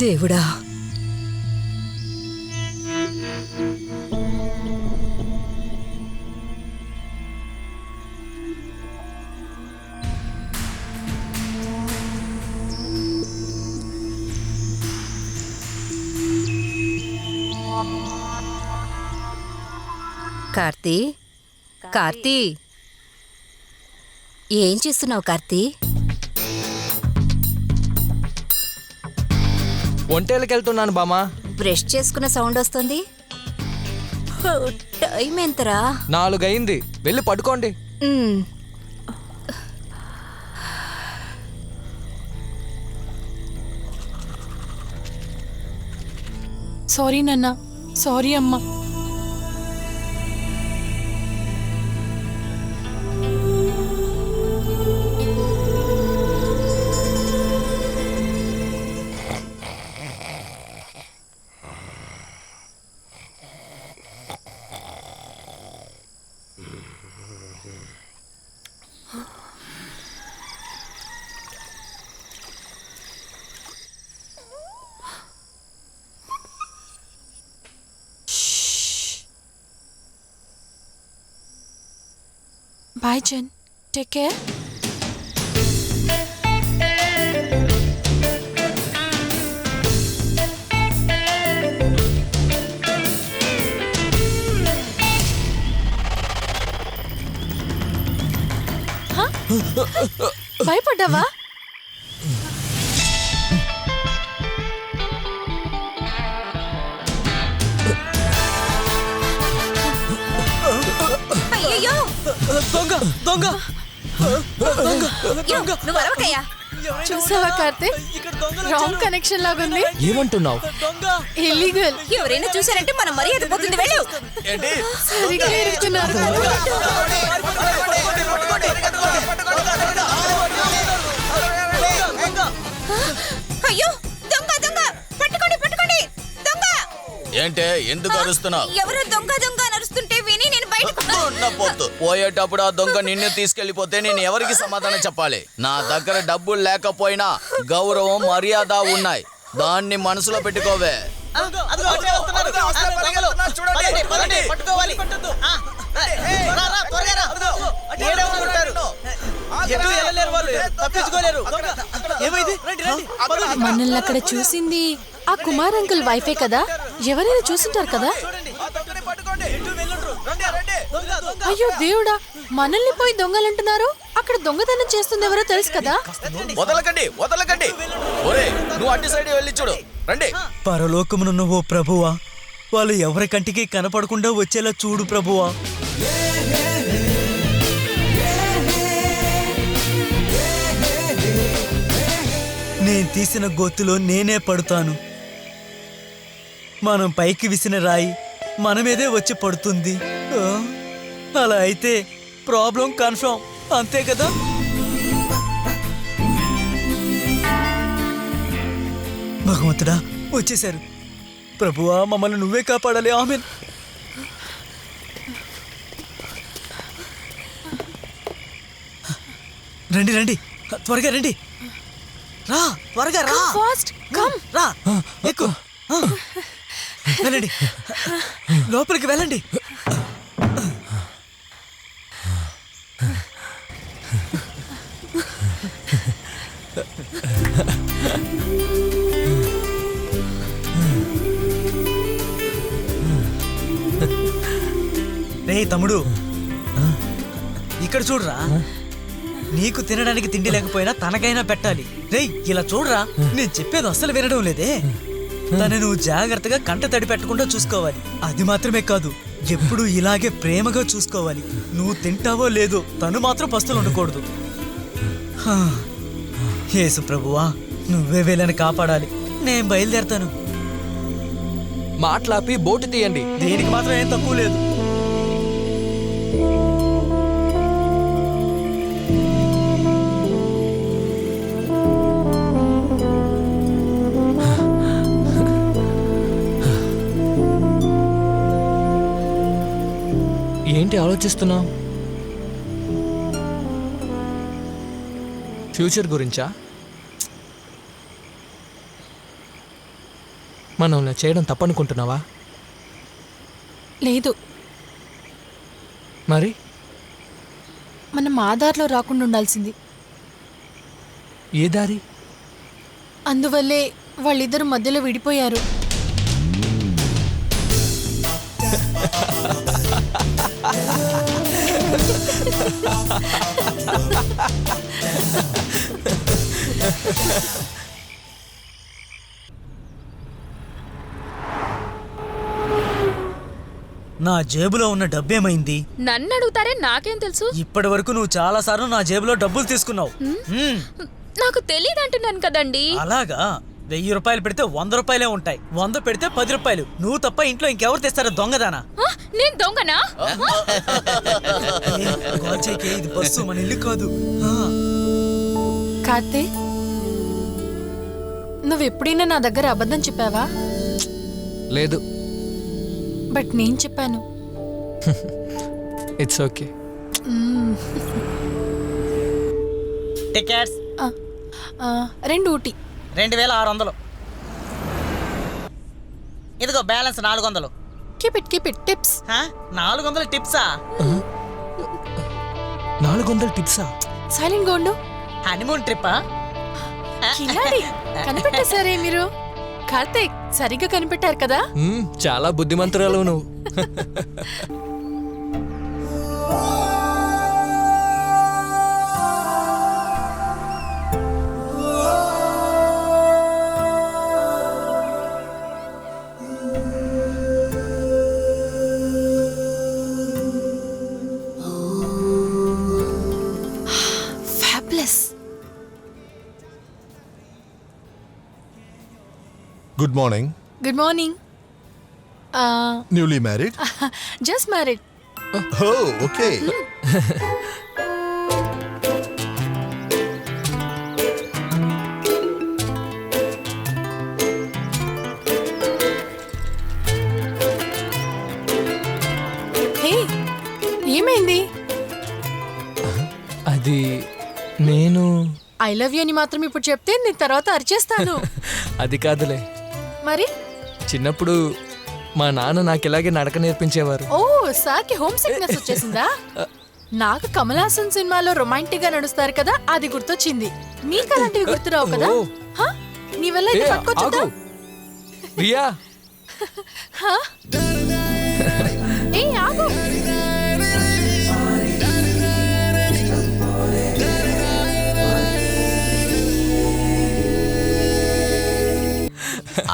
దేవుడా, కార్తీ, కార్తీ, ఏం చేస్తున్నావు కార్తీ? ఒంటేలకెళ్తున్నాను బామా. బ్రష్ చేసుకున్న సౌండ్ వస్తుంది. టైం ఎంతరా? 4 అయింది. వెళ్ళి పడుకోండి. సారీ నాన్న, సారీ అమ్మా. Bye, Jen. Take care. Huh? భయపడ్డావా? అయ్యయ్యో! దొంగ దొంగ నువ్వు అరవకయ్యా. చూసావా కార్తీక్, రాంగ్ కనెక్షన్ లాగుంది. ఏమంటున్నావు? ఇల్లీగల్. ఎవరైనా చూసారంటే మన మర్యాద పోతుంది. వెళ్ళు. సరిగ్గా ఇరుక్కున్నారు. అయ్యో, దొంగ దొంగ, పట్టుకోండి పట్టుకోండి. దొంగ! ఏంటే ఎందుకు అరుస్తున్నావు? ఎవరో దొంగ దొంగ అరుస్తుంటే విని నేను బయటకు పోయేటప్పుడు ఆ దొంగ నిన్ను తీసుకెళ్లిపోతే నేను ఎవరికి సమాధానం చెప్పాలి? నా దగ్గర డబ్బులు లేకపోయినా గౌరవం మర్యాద ఉన్నాయి. దాన్ని మనసులో పెట్టుకోవే. మనల్ని అక్కడ చూసింది ఆ కుమార్ అంకుల్ వైఫే కదా? ఎవరైనా చూసింటారు కదా? అయ్యో దేవుడా, మనల్ని పోయి దొంగలంటున్నారు. అక్కడ దొంగతనం చేస్తుంది ఎవరో తెలుసు కదా? వదలకండి వదలకండి. ఒరే, నువ్వు అటు సైడ్ వెళ్ళి చూడు. రండి. పరలోకమునున్న ఓ ప్రభువా, వాళ్ళు ఎవరి కంటికి కనపడకుండా వచ్చేలా చూడు ప్రభువా. నేను తీసిన గొత్తులో నేనే పడుతాను. మనం పైకి విసిన రాయి మన మీదే వచ్చి పడుతుంది. అలా అయితే ప్రాబ్లం కన్ఫర్మ్, అంతే కదా? భగవంతుడా, వచ్చేశారు. ప్రభువా, మమ్మల్ని నువ్వే కాపాడాలి. ఆమేన్. రండి రండి, త్వరగా రండి. రా, త్వరగా రా. Fast come. రా, ఎక్కు. వెళ్ళండి, లోపలికి వెళ్ళండి. రే తమ్ముడు, ఇక్కడ చూడరా. నీకు తినడానికి తిండి లేకపోయినా తనకైనా పెట్టాలి. రేయ్, ఇలా చూడరా. నేను చెప్పేది అస్సలు వినడం లేదే. తను నువ్వు జాగ్రత్తగా కంట తడి పెట్టకుండా చూసుకోవాలి. అది మాత్రమే కాదు, ఎప్పుడు ఇలాగే ప్రేమగా చూసుకోవాలి. నువ్వు తింటావో లేదో, తను మాత్రం పస్తులు ఉండకూడదు. యేసు ప్రభువా, నువ్వే వీళ్ళని కాపాడాలి. నేను బయలుదేరతాను. మాట్లాపి బోటు తీయండి. దీనికి మాత్రం ఏం తక్కువ లేదు. ఏంటి ఆలోచిస్తున్నావు? ఫ్యూచర్ గురించా? మనం ఇలా చేయడం తప్పనుకుంటున్నావా? లేదు, మరి మనం ఆధార్లో రాకుండా ఉండాల్సింది. ఏ దారి? అందువల్లే వాళ్ళిద్దరు మధ్యలో విడిపోయారు. నా జేబులో ఉన్న డబ్బేమైంది? నన్ను అడుగుతారే, నాకేం తెలుసు? ఇప్పటి వరకు నువ్వు చాలా సార్లు నా జేబులో డబ్బులు తీసుకున్నావు. నాకు తెలియదు అంటున్నాను కదండి. అలాగా? 1000 రూపాయలు పెడితే 100 రూపాయలే ఉంటాయి, 100 పెడితే 10 రూపాయలు. నువ్వు తప్ప ఇంట్లో ఇంకెవరు తెస్తారా దొంగదానా? ఆ, నేను దొంగనా? ఇది బస్సు, మన ఇల్లు కాదు. కార్తీక్, నువ్వెప్పుడైనా నా దగ్గర అబద్ధం చెప్పావా? లేదు. బట్ నేను చెప్పాను. It's okay. టికెట్స్ 2 ఊటీ. 2600. ఇదిగో బ్యాలెన్స్ 400. Keep it tips. 400 టిప్సా? 400 టిప్సా? సైలెంట్ గా ఉండు. హనీమూన్ ట్రిప్పా? కిలాడి, కనిపెట్టేశారే మీరు. కార్తీక్, సరిగ్గా కనిపెట్టారు కదా. చాలా బుద్ధిమంతురాలు నువ్వు. Fables. Good morning. Good morning. Newly married? Just married. Oh, okay. హే, ఏమైంది? అది నేను. ఐ లవ్ యూ అని మాత్రం ఇప్పుడు చెప్తే నేను తర్వాత అరిచేస్తాను. అది కాదులే. మరి చిన్నప్పుడు మా నాన్న నాకు ఇలాగే నడక నేర్పించేవారు. ఓ, సార్కి హోమ్ సిక్నెస్ వచ్చేసిందా? నాకు కమల్ హాసన్ సినిమాలో రొమాంటిక్ గా నడుస్తారు కదా, అది గుర్తొచ్చింది. నీకు అలాంటివి గుర్తురావు కదా? ఓ. హా? నీ వల్ల ఏ, ఇది పట్టుకొచ్చుదా? ఆగు. రియా, ఏ ఆగు.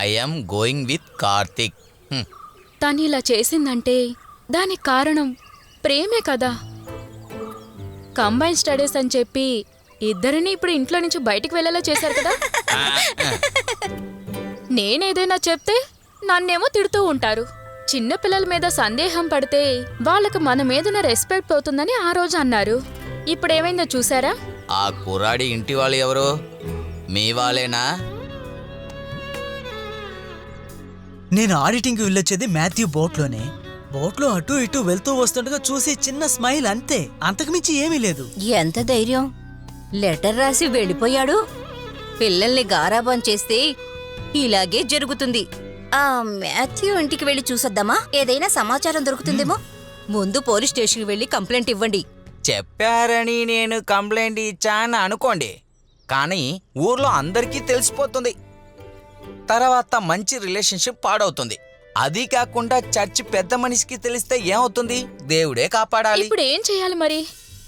I'm going with Karthik. తను ఇలా చేసిందంటే దానికి కారణం ప్రేమే కదా. కంబైన్ స్టడీస్ అని చెప్పి ఇద్దరిని ఇప్పుడు ఇంట్లో నుంచి బయటికి వెళ్ళేలా చేశారు కదా. నేనేదైనా చెప్తే నన్నేమో తిడుతూ ఉంటారు. చిన్న పిల్లల మీద సందేహం పడితే వాళ్ళకి మన మీదున్న రెస్పెక్ట్ పోతుందని ఆ రోజు అన్నారు. ఇప్పుడు ఏమైందో చూసారా? ఆ కుర్రాడి ఇంటి వాళ్ళు ఎవరు? మీ వాళ్ళేనా? నేను ఆడిటింగ్కి వెళ్ళొచ్చేది మాథ్యూ బోట్లోనే. బోట్లో అటు ఇటు వెళ్తూ వస్తుండగా చూసి చిన్న స్మైల్, అంతే, అంతకుమించి ఏమీ లేదు. ఎంత ధైర్యం! లెటర్ రాసి వెళ్ళిపోయాడు. పిల్లల్ని గారాబం చేస్తే ఇలాగే జరుగుతుంది. ఆ మాథ్యూ ఇంటికి వెళ్ళి చూసొద్దామా? ఏదైనా సమాచారం దొరుకుతుందేమో. ముందు పోలీస్ స్టేషన్కి వెళ్ళి కంప్లైంట్ ఇవ్వండి. చెప్పారని నేను కంప్లైంట్ ఇచ్చాను అనుకోండి, కానీ ఊర్లో అందరికీ తెలిసిపోతుంది. తర్వాత మంచి రిలేషన్షిప్ పాడవుతుంది. అది కాకుండా చర్చి పెద్ద మనిషికి తెలిస్తే ఏమవుతుంది? దేవుడే కాపాడాలి. ఇప్పుడు ఏం చేయాలి మరి?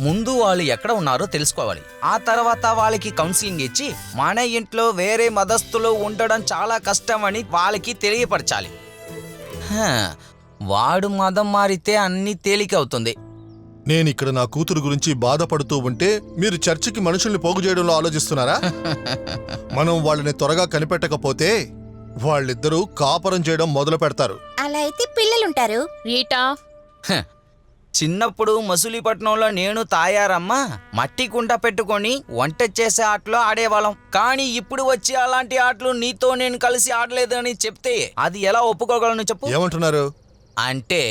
ముందు వాళ్ళు ఎక్కడ ఉన్నారో తెలుసుకోవాలి. ఆ తర్వాత వాళ్ళకి కౌన్సిలింగ్ ఇచ్చి మన ఇంట్లో వేరే మతస్థులు ఉండడం చాలా కష్టం అని వాళ్ళకి తెలియపరచాలి. వాడు మదం మారితే అన్ని తేలికవుతుంది. నేను ఇక్కడ నా కూతురు గురించి బాధపడుతూ ఉంటే మీరు చర్చికి మనుషుల్ని పోగు చేయడంలో ఆలోచిస్తున్నారా? మనం వాళ్ళని త్వరగా కనిపెట్టకపోతే వాళ్ళిద్దరూ కాపురం చేయడం మొదలు పెడతారు. అలా అయితే పిల్లలుంటారు. రీటా, చిన్నప్పుడు మసూలీపట్నంలో నేను తాయారమ్మ మట్టి కుండ పెట్టుకొని వంట చేసే ఆటలో ఆడేవాళ్ళం. కానీ ఇప్పుడు వచ్చి అలాంటి ఆటలు నీతో నేను కలిసి ఆడలేదు అని చెప్తే అది ఎలా ఒప్పుకోగలను చెప్పు? ఏమంటున్నారు? అంటే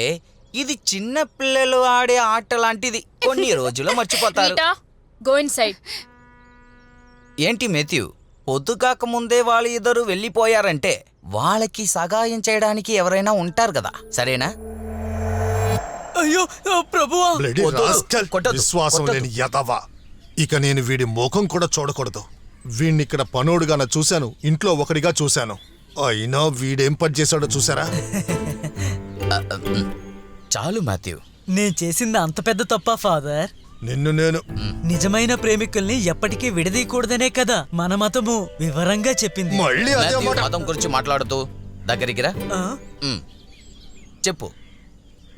ఇది చిన్న పిల్లలు ఆడే ఆట లాంటిది, కొన్ని రోజులు మర్చిపోతారు. Rita, go inside. ఏంటి మాథ్యూ, పొద్దు కాకముందే వాళ్ళు ఇద్దరు వెళ్ళిపోయారంటే వాళ్ళకి సహాయం చేయడానికి ఎవరైనా ఉంటారు కదా, సరేనా? అయ్యో ప్రభువా. బ్లడీ వద్దు, రాస్కల్. కొట్టొద్దు, విశ్వాసం కొట్టొద్దు. లేని యదవ. ఇక నేను వీడి ముఖం కూడా చూడకూడదు. వీడిని ఇక్కడ పనోడుగాన చూశాను, ఇంట్లో ఒకడిగా చూశాను. అయినా వీడేం పని చేశాడో చూసారా? చాలు మాథ్యూ. నేను చేసింది అంత పెద్ద తప్పా ఫాదర్? నిన్ను నేను నిజమైన ప్రేమికుల్ని ఎప్పటికీ విడదీయకూడదనే కదా మన మతము వివరంగా చెప్పింది. మళ్ళీ అదే మాథ్యూ, మాట. మతం గురించి మాట్లాడుతూ దగ్గరికి రా. ఆ? చెప్పు,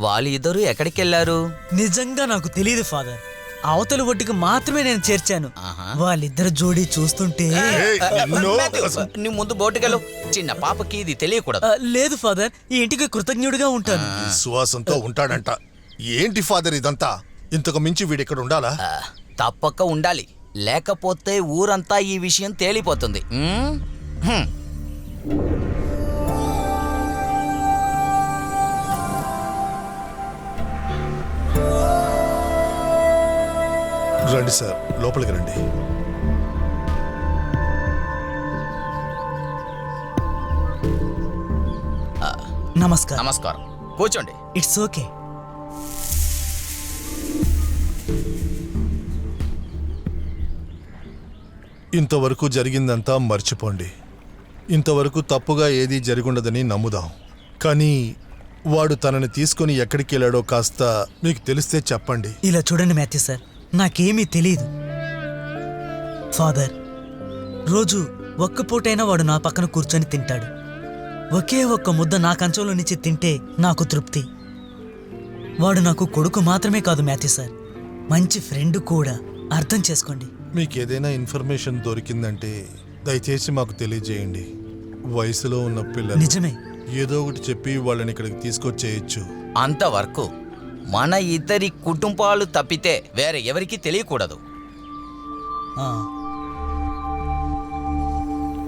వాళ్ళు ఇద్దరు ఎక్కడికి వెళ్ళారు? నిజంగా నాకు తెలియదు ఫాదర్. అవతల ఒడ్డుకి మాత్రమే నేను చేర్చాను. ఆహా. వాళ్ళిద్దరు జోడీ చూస్తుంటే ఏయ్, నిన్ను మాథ్యూ, నీ ముందు బోటుకెళ్ళు. చిన్న పాపకి ఇది తెలియకూడదు. లేదు ఫాదర్, ఈ ఇంటికి కృతజ్ఞుడిగా ఉంటాను. విశ్వాసంతో ఉంటాడంట. ఏంటి ఫాదర్ ఇదంతా? ఇంతకు మించి వీడిక్కడ ఉండాలా? తప్పక ఉండాలి, లేకపోతే ఊరంతా ఈ విషయం తేలిపోతుంది. హ్మ్. రండి సార్, లోపలికి రండి. నమస్కారం. నమస్కారం, కూర్చోండి. It's okay. ఇంతవరకు జరిగిందంతా మర్చిపోండి. ఇంతవరకు తప్పుగా ఏదీ జరిగుండదని నమ్ముదాం. కానీ వాడు తనని తీసుకుని ఎక్కడికి వెళ్ళాడో కాస్త మీకు తెలిస్తే చెప్పండి. ఇలా చూడండి మాథ్యూ సార్, నాకేమీ తెలియదు. ఫాదర్, రోజు ఒక్క పూటైనా వాడు నా పక్కన కూర్చొని తింటాడు. ఒకే ఒక్క ముద్ద నా కంచంలో నుంచి తింటే నాకు తృప్తి. వాడు నాకు కొడుకు మాత్రమే కాదు మాథ్యూ సార్, మంచి ఫ్రెండ్ కూడా. అర్థం చేసుకోండి. మీకు ఏదైనా ఇన్ఫర్మేషన్ దొరికిందంటే దయచేసి మాకు తెలియజేయండి. వయసులో ఉన్న పిల్లలు నిజమే. ఏదో ఒకటి చెప్పి వాళ్ళని ఇక్కడికి తీసుకొచ్చేయచ్చు. అంతవరకు మన ఇద్దరి కుటుంబాలు తప్పితే వేరే ఎవరికీ తెలియకూడదు. ఆ.